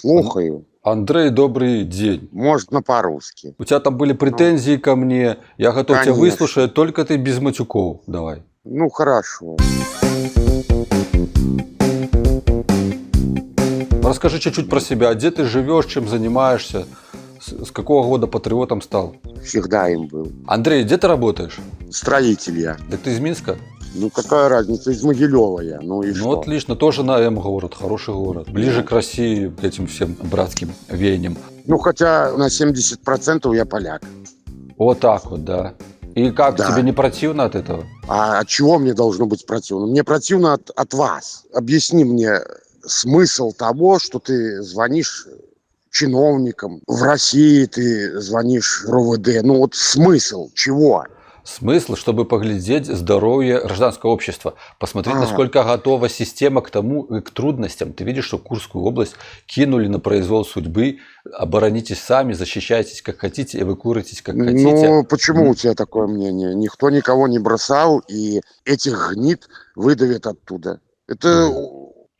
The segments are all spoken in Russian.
Слухаю. Андрей, добрый день. Можно по-русски. У тебя там были претензии ко мне. Я готов тебя Конечно. выслушать, только ты без матюков. Давай. Ну, хорошо. Расскажи чуть-чуть про себя. Где ты живешь, чем занимаешься? С какого года патриотом стал? Всегда им был. Андрей, где ты работаешь? Строитель я. Так ты из Минска? Ну, какая разница, из Могилева я. Ну и Ну, что? отлично. Тоже на М город. Хороший город. Ближе к России, к этим всем братским веяниям. Ну, хотя на 70% я поляк. Вот так вот, да. И как, Да. тебе не противно от этого? А от чего мне должно быть противно? Мне противно от вас. Объясни мне смысл того, что ты звонишь чиновникам. В России ты звонишь РОВД. Ну, вот смысл чего? Смысл, чтобы поглядеть здоровье гражданского общества, посмотреть, насколько готова система к тому, к трудностям. Ты видишь, что Курскую область кинули на произвол судьбы, оборонитесь сами, защищайтесь как хотите, эвакуируйтесь как хотите. Ну, почему у тебя такое мнение? Никто никого не бросал, и этих гнид выдавят оттуда. Это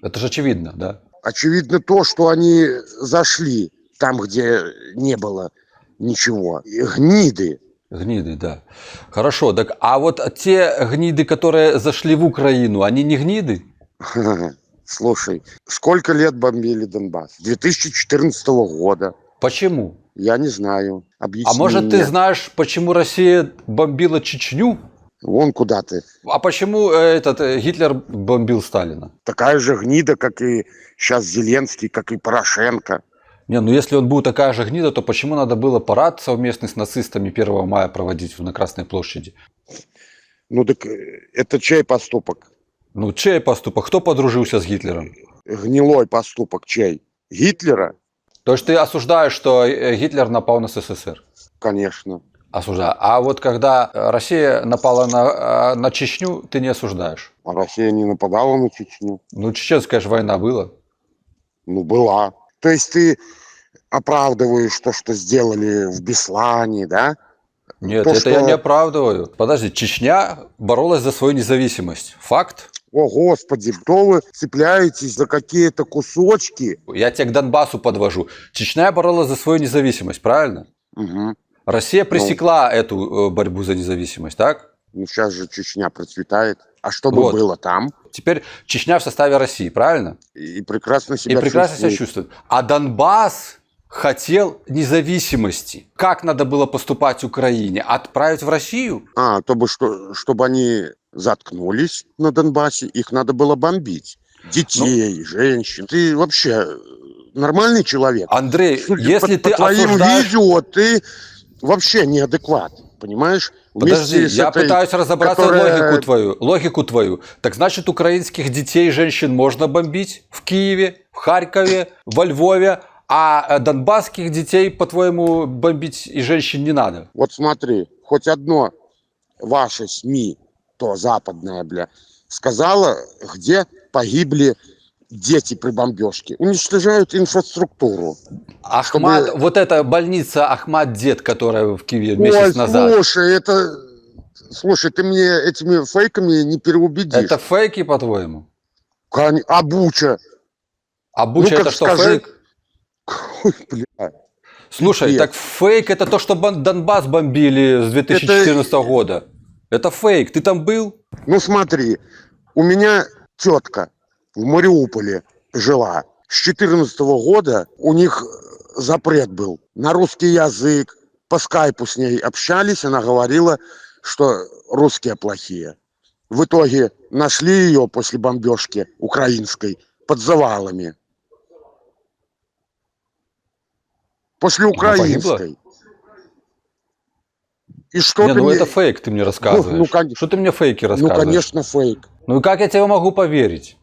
Это же очевидно, да? очевидно то, что они зашли там, где не было ничего. И гниды. Гниды, да. Хорошо, так а вот те гниды, которые зашли в Украину, они не гниды? Слушай, сколько лет бомбили Донбасс? 2014 года. Почему? Я не знаю. Объясни А может, мне. ты знаешь, почему Россия бомбила Чечню? Вон куда ты. А почему Гитлер бомбил Сталина? Такая же гнида, как и сейчас Зеленский, как и Порошенко. Не, ну если он был такая же гнида, то почему надо было парад совместный с нацистами 1 мая проводить на Красной площади? Ну так это чей поступок? Ну, чей поступок? Кто подружился с Гитлером? Гнилой поступок чей? Гитлера? То есть ты осуждаешь, что Гитлер напал на СССР? Конечно. Осуждаю. А вот когда Россия напала на Чечню, ты не осуждаешь? А Россия не нападала на Чечню? Ну, чеченская же война была. Ну, была. То есть ты оправдываешь то, что сделали в Беслане, да? Нет, То, это что... я не оправдываю. Подожди, Чечня боролась за свою независимость. Факт? О, Господи, что вы цепляетесь за какие-то кусочки? Я тебя к Донбассу подвожу. Чечня боролась за свою независимость, правильно? Угу. Россия пресекла эту борьбу за независимость, так? Ну, сейчас же Чечня процветает. А что бы Вот. было там? Теперь Чечня в составе России, правильно? И прекрасно себя И прекрасно чувствует. себя чувствует. А Донбасс хотел независимости. Как надо было поступать Украине? Отправить в Россию? А, то бы что, чтобы они заткнулись на Донбассе, их надо было бомбить. Детей, женщин. Ты вообще нормальный человек? Андрей, Судя если по ты твоим осуждаешь... видео, ты вообще неадекват, понимаешь? Подожди, Вместе с я этой, пытаюсь разобраться в которая... логику твою. Так значит, украинских детей и женщин можно бомбить в Киеве, в Харькове, во Львове, а донбасских детей, по-твоему, бомбить и женщин не надо? Вот смотри, хоть одно ваше СМИ, то западное, бля, сказала, где погибли дети при бомбежке. Уничтожают инфраструктуру. Ахмат, Чтобы... вот эта больница Ахмат-Дед, которая в Киеве месяц Ой, назад. слушай, это... Слушай, ты мне этими фейками не переубедишь. Это фейки, по-твоему? А Буча? А Буча Ну-ка это что, скажи. фейк? Ой, бля. Слушай, Пипец. так фейк это то, что Донбасс бомбили с 2014 года. Это фейк. Ты там был? Ну смотри, у меня тетка в Мариуполе жила. С 2014 года у них запрет был на русский язык. По скайпу с ней общались, она говорила, что русские плохие. В итоге нашли ее после бомбежки украинской под завалами. После украинской. И что Не, ты ну мне... это фейк, ты мне рассказываешь. Что ты мне фейки рассказываешь? Ну, конечно, фейк. Ну и как я тебе могу поверить?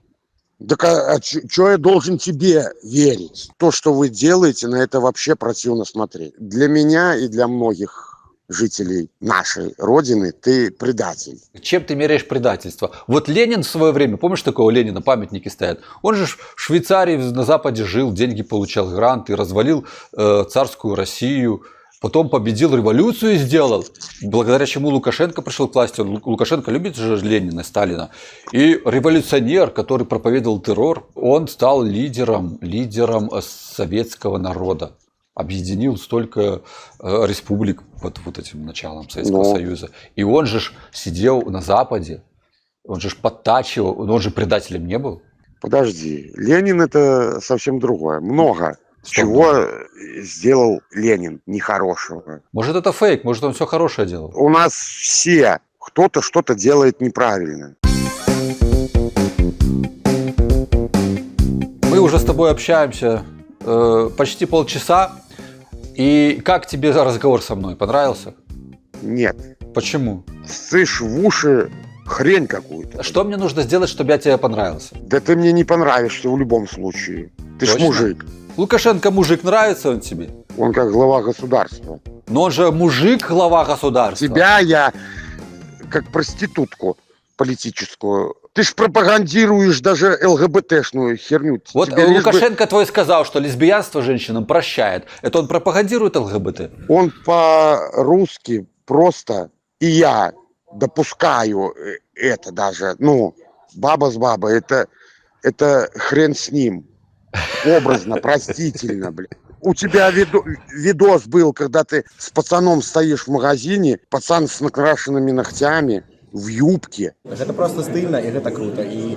Так а что я должен тебе верить? То, что вы делаете, на это вообще противно смотреть. Для меня и для многих жителей нашей родины ты предатель. Чем ты меряешь предательство? Вот Ленин в свое время, помнишь такого Ленина, памятники стоят? Он же в Швейцарии на Западе жил, деньги получал, гранты, развалил царскую Россию, потом победил, революцию сделал, благодаря чему Лукашенко пришел к власти. Лукашенко любит же Ленина, Сталина. И революционер, который проповедовал террор, он стал лидером советского народа. Объединил столько республик под вот этим началом Советского Союза. И он же сидел на Западе, он же подтачивал, он же предателем не был. Подожди, Ленин это совсем другое. Много Что чего сделал Ленин нехорошего. Может, это фейк, может, он все хорошее делал. У нас все кто-то что-то делает неправильно. Мы уже с тобой общаемся почти полчаса. И как тебе разговор со мной? Понравился? Нет. Почему? Слышь, в уши хрень какую-то. Что мне нужно сделать, чтобы я тебе понравился? Да ты мне не понравишься в любом случае. Ты ж Точно? мужик. Лукашенко мужик, нравится он тебе? Он как глава государства. Но он же мужик, глава государства. Тебя я как проститутку политическую. Ты ж пропагандируешь даже ЛГБТшную херню. Вот Тебе лишь бы- Лукашенко твой сказал, что лесбиянство женщинам прощает. Это он пропагандирует ЛГБТ? Он по-русски просто, и я допускаю это даже, баба с бабой, это хрен с ним. Образно, простительно, блядь. У тебя видос был, когда ты с пацаном стоишь в магазине, пацан с накрашенными ногтями, в юбке. Гэта просто стыльна і гэта круто. І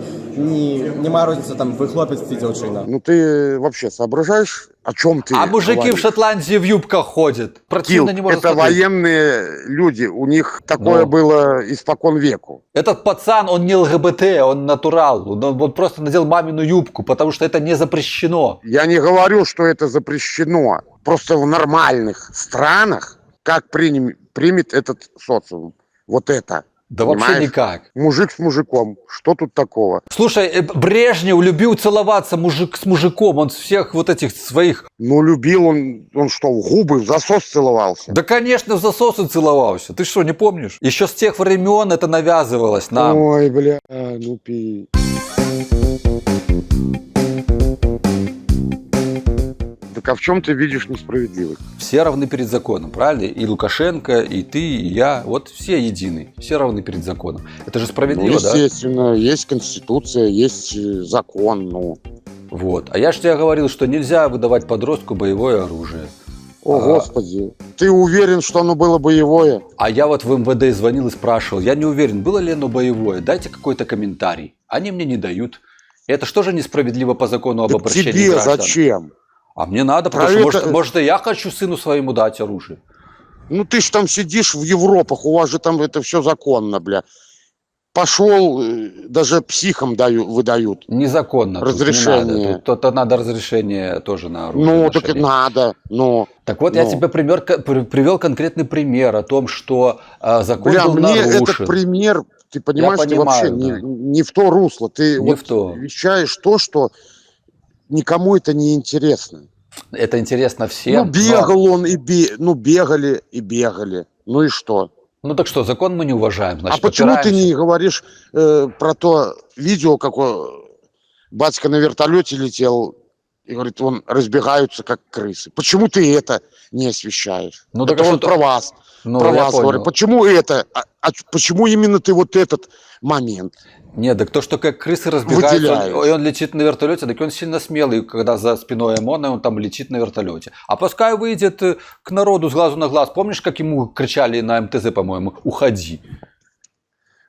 нема розніцы там вы хлопец ці дзяўчына. Ну ты вообще соображаешь, о чем ты А мужики говоришь? в Шотландии в юбках ходят. Кил, Противно не может это смотреть. военные люди, у них такое было испокон веку. Этот пацан, он не ЛГБТ, он натурал. Он просто надел мамину юбку, потому что это не запрещено. Я не говорю, что это запрещено. Просто в нормальных странах, как примет этот социум, вот это. Да вообще Понимаешь? никак. Мужик с мужиком, что тут такого? Слушай, Брежнев любил целоваться мужик с мужиком, он всех вот этих своих... Ну, любил он что, в губы, в засос целовался? Да, конечно, в засосы целовался. Ты что, не помнишь? Еще с тех времен это навязывалось нам. Ой, бля, ну пи. Так а в чем ты видишь несправедливость? Все равны перед законом, правильно? И Лукашенко, и ты, и я. Вот все едины. Все равны перед законом. Это же справедливо, да? Естественно, есть конституция, есть закон, Вот. А я же тебе говорил, что нельзя выдавать подростку боевое оружие. О, Господи. Ты уверен, что оно было боевое? А я вот в МВД звонил и спрашивал, я не уверен, было ли оно боевое, дайте какой-то комментарий. Они мне не дают. Это что же несправедливо по закону об Так обращении тебе граждан? зачем? А мне надо, потому Про что это- может и я хочу сыну своему дать оружие. Ну ты ж там сидишь в Европах, у вас же там это все законно, бля. Пошел, даже психам выдают. Незаконно. тут, Разрешение. Не надо. Тут надо разрешение тоже на оружие. Ну, так и ношение. надо, Так вот, я Ну. тебе привел конкретный пример о том, что закон Бля, был мне нарушен. этот пример, ты понимаешь, ты понимаю, вообще да. не в то русло. Ты Не вот в то. вещаешь то, что никому это не интересно. Это интересно всем. Ну, бегал он бегали и бегали. Ну и что? Ну так что, закон мы не уважаем, значит, А почему ты опираемся. не говоришь про то видео, какое батька на вертолете летел, и говорит, вон разбегаются как крысы. Почему ты это не освещаешь? Ну, Это так вот что- про вас. Ну, про я вас понял. говорю. Почему это? Почему именно ты вот этот момент? Нет, так то, что как крысы разбегаются, Выделяешь. и он летит на вертолете, так он сильно смелый, когда за спиной ОМОНа он там летит на вертолете. А пускай выйдет к народу с глазу на глаз. Помнишь, как ему кричали на МТЗ, по-моему, «Уходи».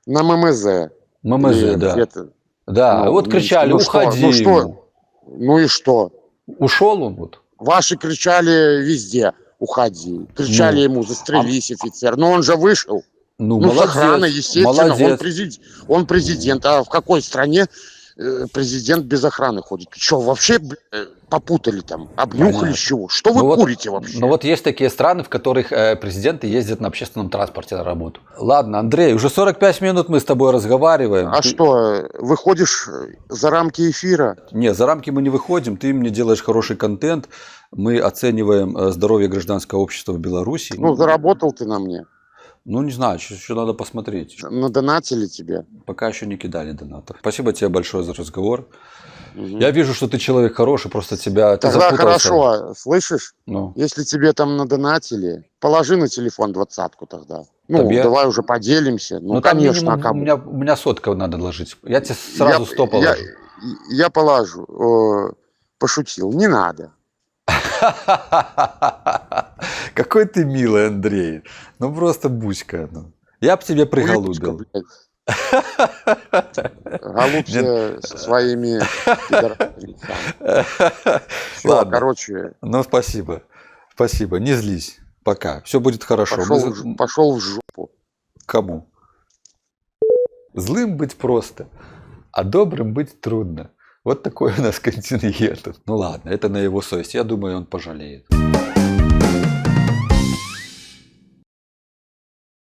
На ММЗ. ММЗ, Или да. где-то. Да, Ну, вот кричали, ну что, «Уходи». ну что? ему. Ну и что? Ушел он вот. Ваши кричали везде, уходи. Кричали Ну, ему, застрелись, офицер. Но он же вышел. Ну, Ну, с молодец. охраной, естественно. Молодец. Он президент. А в какой стране президент без охраны ходит? Что, вообще попутали там? Обнюхали Понятно. с чего? Что вы Ну вот- курите вообще? Ну вот есть такие страны, в которых президенты ездят на общественном транспорте на работу. Ладно, Андрей, уже 45 минут мы с тобой разговариваем. А что, выходишь за рамки эфира? Не, за рамки мы не выходим, ты мне делаешь хороший контент, мы оцениваем здоровье гражданского общества в Беларуси. Ну, заработал ты на мне. Ну, не знаю, еще надо посмотреть. Надонатили тебе. Пока еще не кидали донатов. Спасибо тебе большое за разговор. Я вижу, что ты человек хороший, просто тебя... Ты Тогда запутался. хорошо, слышишь? Ну, Если тебе там надонатили, положи на телефон 20-ку тогда. Ну, Тебе? давай уже поделимся. Ну, ну там конечно, а минимум, как бы. у меня сотка надо ложить. Я тебе сразу 100 я, положу. я положу. Пошутил. Не надо. Какой ты милый, Андрей. Ну, просто бучка. Ну. Я б тебе Улыбочка, приголубил. блядь. Голубься со своими пидорами. Все, Ладно. короче, Ну, спасибо. Спасибо. Не злись. Пока. Все будет хорошо. пошел в жопу. Кому? Злым быть просто, а добрым быть трудно. Вот такой у нас контингент. Ну ладно, это на его совесть. Я думаю, он пожалеет.